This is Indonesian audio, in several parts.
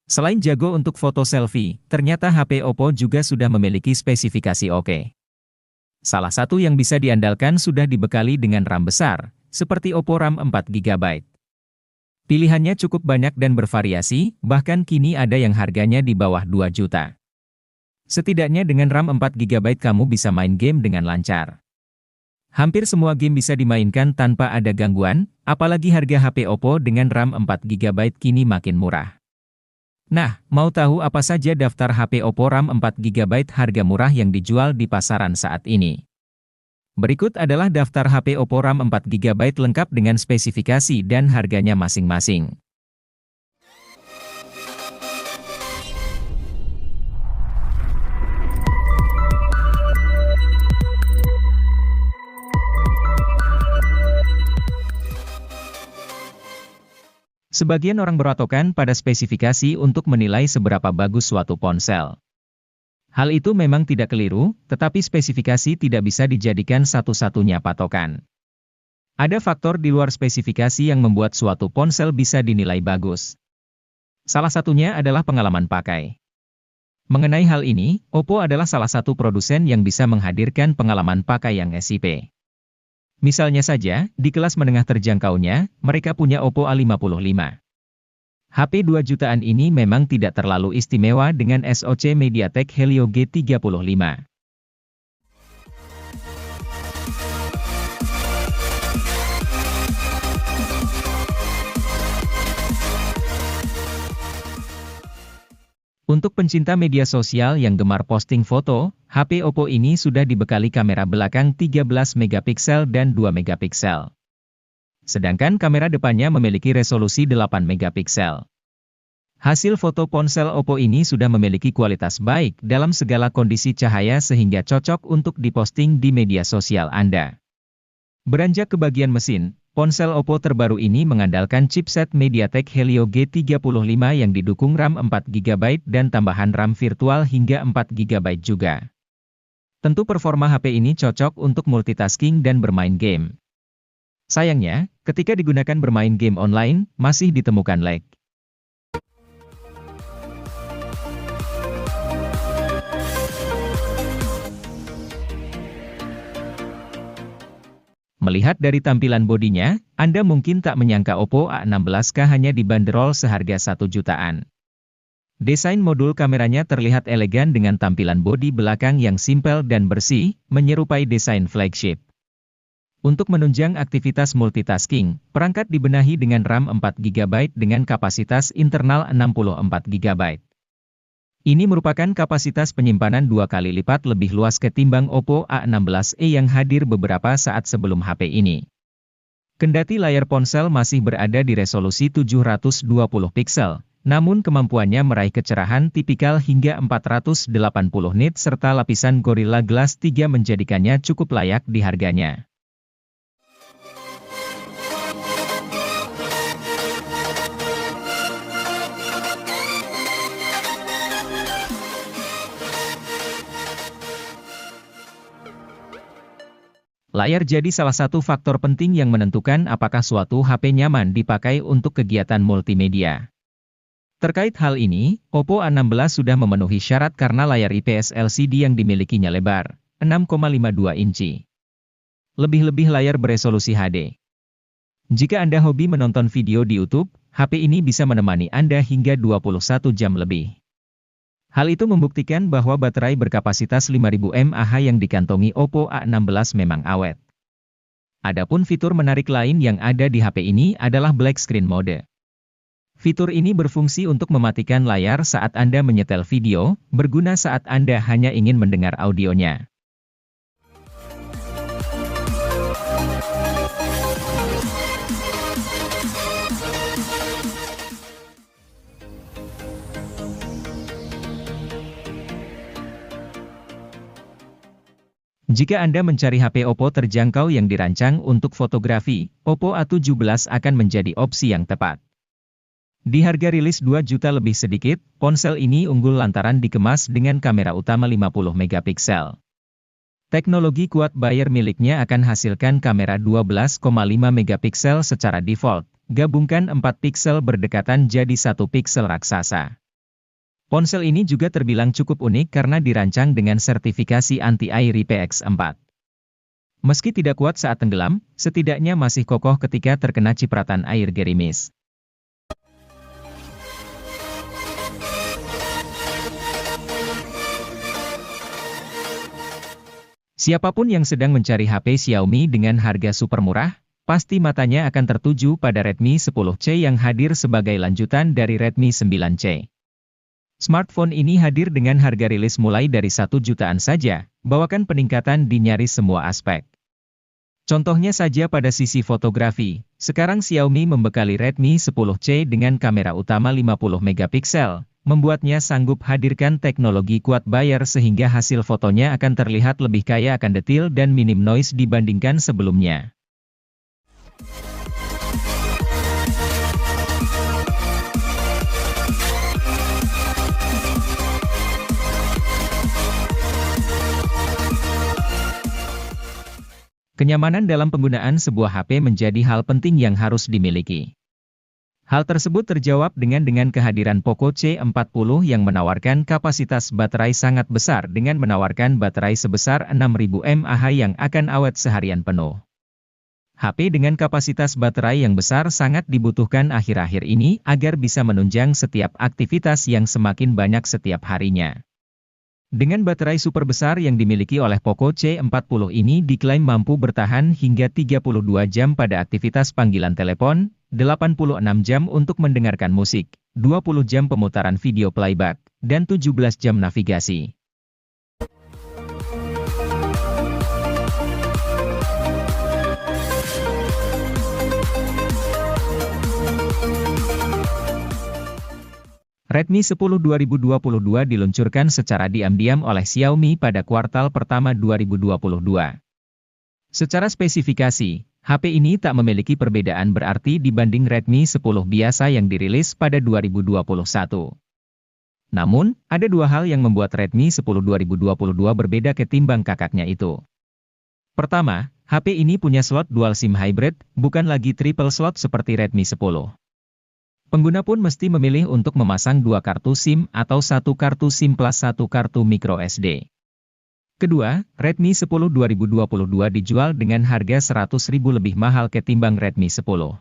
Selain jago untuk foto selfie, ternyata HP Oppo juga sudah memiliki spesifikasi oke. Salah satu yang bisa diandalkan sudah dibekali dengan RAM besar, seperti Oppo RAM 4 GB. Pilihannya cukup banyak dan bervariasi, bahkan kini ada yang harganya di bawah 2 juta. Setidaknya dengan RAM 4 GB kamu bisa main game dengan lancar. Hampir semua game bisa dimainkan tanpa ada gangguan, apalagi harga HP Oppo dengan RAM 4 GB kini makin murah. Nah, mau tahu apa saja daftar HP Oppo RAM 4 GB harga murah yang dijual di pasaran saat ini? Berikut adalah daftar HP Oppo RAM 4 GB lengkap dengan spesifikasi dan harganya masing-masing. Sebagian orang berpatokan pada spesifikasi untuk menilai seberapa bagus suatu ponsel. Hal itu memang tidak keliru, tetapi spesifikasi tidak bisa dijadikan satu-satunya patokan. Ada faktor di luar spesifikasi yang membuat suatu ponsel bisa dinilai bagus. Salah satunya adalah pengalaman pakai. Mengenai hal ini, Oppo adalah salah satu produsen yang bisa menghadirkan pengalaman pakai yang SIP. Misalnya saja, di kelas menengah terjangkaunya, mereka punya Oppo A55. HP 2 jutaan ini memang tidak terlalu istimewa dengan SoC MediaTek Helio G35. Untuk pencinta media sosial yang gemar posting foto, HP Oppo ini sudah dibekali kamera belakang 13 megapiksel dan 2 megapiksel. Sedangkan kamera depannya memiliki resolusi 8 megapiksel. Hasil foto ponsel Oppo ini sudah memiliki kualitas baik dalam segala kondisi cahaya sehingga cocok untuk diposting di media sosial Anda. Beranjak ke bagian mesin, ponsel Oppo terbaru ini mengandalkan chipset MediaTek Helio G35 yang didukung RAM 4 GB dan tambahan RAM virtual hingga 4 GB juga. Tentu performa HP ini cocok untuk multitasking dan bermain game. Sayangnya, ketika digunakan bermain game online, masih ditemukan lag. Melihat dari tampilan bodinya, Anda mungkin tak menyangka Oppo A16K hanya dibanderol seharga 1 jutaan. Desain modul kameranya terlihat elegan dengan tampilan bodi belakang yang simpel dan bersih, menyerupai desain flagship. Untuk menunjang aktivitas multitasking, perangkat dibenahi dengan RAM 4 GB dengan kapasitas internal 64 GB. Ini merupakan kapasitas penyimpanan 2 kali lipat lebih luas ketimbang Oppo A16e yang hadir beberapa saat sebelum HP ini. Kendati layar ponsel masih berada di resolusi 720 piksel, namun kemampuannya meraih kecerahan tipikal hingga 480 nit serta lapisan Gorilla Glass 3 menjadikannya cukup layak di harganya. Layar jadi salah satu faktor penting yang menentukan apakah suatu HP nyaman dipakai untuk kegiatan multimedia. Terkait hal ini, Oppo A16 sudah memenuhi syarat karena layar IPS LCD yang dimilikinya lebar, 6,52 inci. Lebih-lebih layar beresolusi HD. Jika Anda hobi menonton video di YouTube, HP ini bisa menemani Anda hingga 21 jam lebih. Hal itu membuktikan bahwa baterai berkapasitas 5000 mAh yang dikantongi Oppo A16 memang awet. Adapun fitur menarik lain yang ada di HP ini adalah Black Screen Mode. Fitur ini berfungsi untuk mematikan layar saat Anda menyetel video, berguna saat Anda hanya ingin mendengar audionya. Jika Anda mencari HP Oppo terjangkau yang dirancang untuk fotografi, Oppo A17 akan menjadi opsi yang tepat. Di harga rilis 2 juta lebih sedikit, ponsel ini unggul lantaran dikemas dengan kamera utama 50 megapiksel. Teknologi quad Bayer miliknya akan hasilkan kamera 12,5 megapiksel secara default, gabungkan 4 piksel berdekatan jadi 1 piksel raksasa. Ponsel ini juga terbilang cukup unik karena dirancang dengan sertifikasi anti-air IPX4. Meski tidak kuat saat tenggelam, setidaknya masih kokoh ketika terkena cipratan air gerimis. Siapapun yang sedang mencari HP Xiaomi dengan harga super murah, pasti matanya akan tertuju pada Redmi 10C yang hadir sebagai lanjutan dari Redmi 9C. Smartphone ini hadir dengan harga rilis mulai dari 1 jutaan saja, bawakan peningkatan di nyaris semua aspek. Contohnya saja pada sisi fotografi, sekarang Xiaomi membekali Redmi 10C dengan kamera utama 50 megapiksel, membuatnya sanggup hadirkan teknologi quad bayar sehingga hasil fotonya akan terlihat lebih kaya akan detil dan minim noise dibandingkan sebelumnya. Kenyamanan dalam penggunaan sebuah HP menjadi hal penting yang harus dimiliki. Hal tersebut terjawab dengan kehadiran Poco C40 yang menawarkan kapasitas baterai sangat besar dengan menawarkan baterai sebesar 6000 mAh yang akan awet seharian penuh. HP dengan kapasitas baterai yang besar sangat dibutuhkan akhir-akhir ini agar bisa menunjang setiap aktivitas yang semakin banyak setiap harinya. Dengan baterai super besar yang dimiliki oleh Poco C40 ini diklaim mampu bertahan hingga 32 jam pada aktivitas panggilan telepon, 86 jam untuk mendengarkan musik, 20 jam pemutaran video playback, dan 17 jam navigasi. Redmi 10 2022 diluncurkan secara diam-diam oleh Xiaomi pada kuartal pertama 2022. Secara spesifikasi, HP ini tak memiliki perbedaan berarti dibanding Redmi 10 biasa yang dirilis pada 2021. Namun, ada dua hal yang membuat Redmi 10 2022 berbeda ketimbang kakaknya itu. Pertama, HP ini punya slot dual SIM hybrid, bukan lagi triple slot seperti Redmi 10. Pengguna pun mesti memilih untuk memasang 2 kartu SIM atau 1 kartu SIM plus 1 kartu microSD. Kedua, Redmi 10 2022 dijual dengan harga Rp100.000 lebih mahal ketimbang Redmi 10.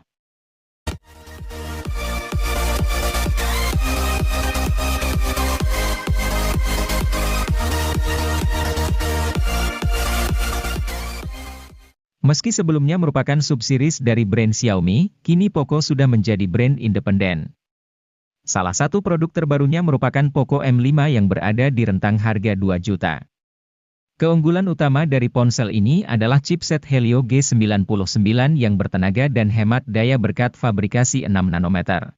Meski sebelumnya merupakan subseries dari brand Xiaomi, kini Poco sudah menjadi brand independen. Salah satu produk terbarunya merupakan Poco M5 yang berada di rentang harga 2 juta. Keunggulan utama dari ponsel ini adalah chipset Helio G99 yang bertenaga dan hemat daya berkat fabrikasi 6 nanometer.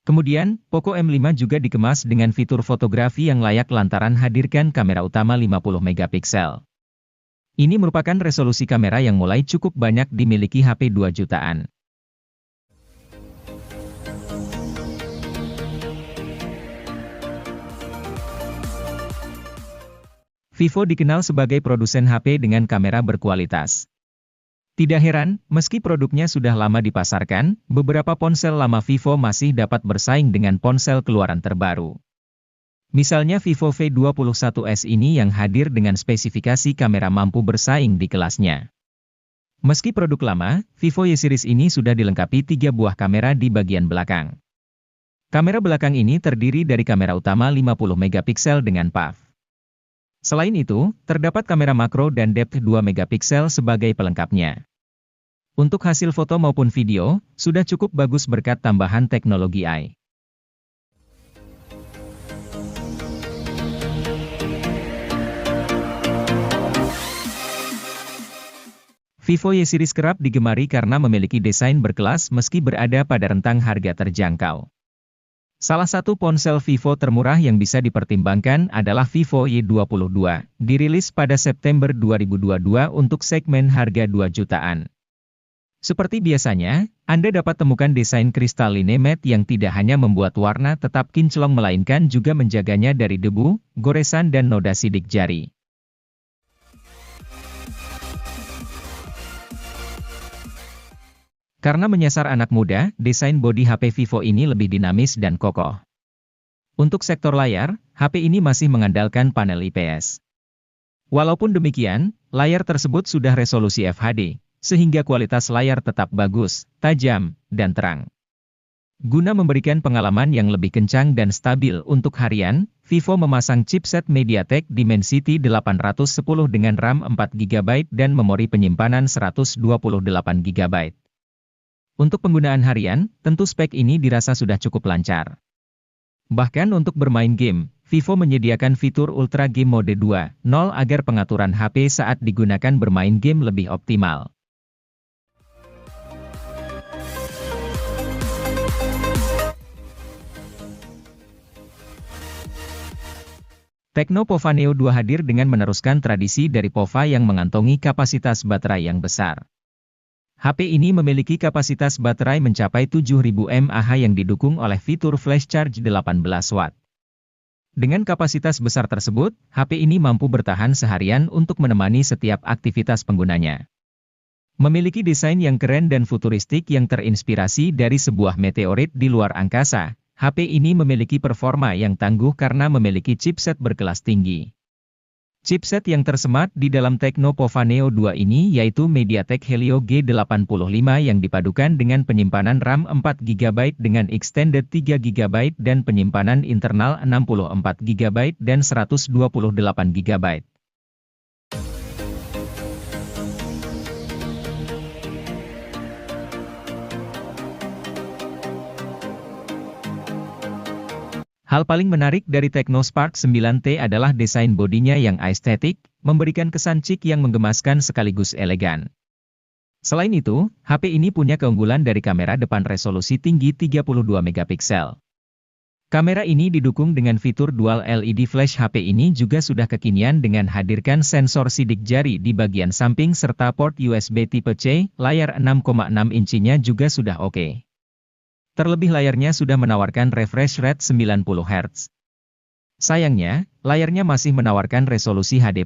Kemudian, Poco M5 juga dikemas dengan fitur fotografi yang layak lantaran hadirkan kamera utama 50 megapiksel. Ini merupakan resolusi kamera yang mulai cukup banyak dimiliki HP 2 jutaan. Vivo dikenal sebagai produsen HP dengan kamera berkualitas. Tidak heran, meski produknya sudah lama dipasarkan, beberapa ponsel lama Vivo masih dapat bersaing dengan ponsel keluaran terbaru. Misalnya Vivo V21s ini yang hadir dengan spesifikasi kamera mampu bersaing di kelasnya. Meski produk lama, Vivo Y series ini sudah dilengkapi 3 buah kamera di bagian belakang. Kamera belakang ini terdiri dari kamera utama 50 megapiksel dengan PAF. Selain itu, terdapat kamera makro dan depth 2 megapiksel sebagai pelengkapnya. Untuk hasil foto maupun video, sudah cukup bagus berkat tambahan teknologi AI. Vivo Y series kerap digemari karena memiliki desain berkelas meski berada pada rentang harga terjangkau. Salah satu ponsel Vivo termurah yang bisa dipertimbangkan adalah Vivo Y22, dirilis pada September 2022 untuk segmen harga 2 jutaan. Seperti biasanya, Anda dapat temukan desain kristalline matte yang tidak hanya membuat warna tetap kinclong melainkan juga menjaganya dari debu, goresan dan noda sidik jari. Karena menyasar anak muda, desain bodi HP Vivo ini lebih dinamis dan kokoh. Untuk sektor layar, HP ini masih mengandalkan panel IPS. Walaupun demikian, layar tersebut sudah resolusi FHD, sehingga kualitas layar tetap bagus, tajam, dan terang. Guna memberikan pengalaman yang lebih kencang dan stabil untuk harian, Vivo memasang chipset MediaTek Dimensity 810 dengan RAM 4GB dan memori penyimpanan 128GB. Untuk penggunaan harian, tentu spek ini dirasa sudah cukup lancar. Bahkan untuk bermain game, Vivo menyediakan fitur Ultra Game Mode 2.0 agar pengaturan HP saat digunakan bermain game lebih optimal. Tecno Pova Neo 2 hadir dengan meneruskan tradisi dari Pova yang mengantongi kapasitas baterai yang besar. HP ini memiliki kapasitas baterai mencapai 7000 mAh yang didukung oleh fitur flash charge 18 watt. Dengan kapasitas besar tersebut, HP ini mampu bertahan seharian untuk menemani setiap aktivitas penggunanya. Memiliki desain yang keren dan futuristik yang terinspirasi dari sebuah meteorit di luar angkasa, HP ini memiliki performa yang tangguh karena memiliki chipset berkelas tinggi. Chipset yang tersemat di dalam Tecno Pova Neo 2 ini yaitu MediaTek Helio G85 yang dipadukan dengan penyimpanan RAM 4GB dengan extended 3GB dan penyimpanan internal 64GB dan 128GB. Hal paling menarik dari Tecno Spark 9T adalah desain bodinya yang estetik, memberikan kesan chic yang menggemaskan sekaligus elegan. Selain itu, HP ini punya keunggulan dari kamera depan resolusi tinggi 32MP. Kamera ini didukung dengan fitur Dual LED Flash. HP ini juga sudah kekinian dengan hadirkan sensor sidik jari di bagian samping serta port USB tipe C, layar 6,6 inchinya juga sudah oke. Terlebih layarnya sudah menawarkan refresh rate 90 Hz. Sayangnya, layarnya masih menawarkan resolusi HD+.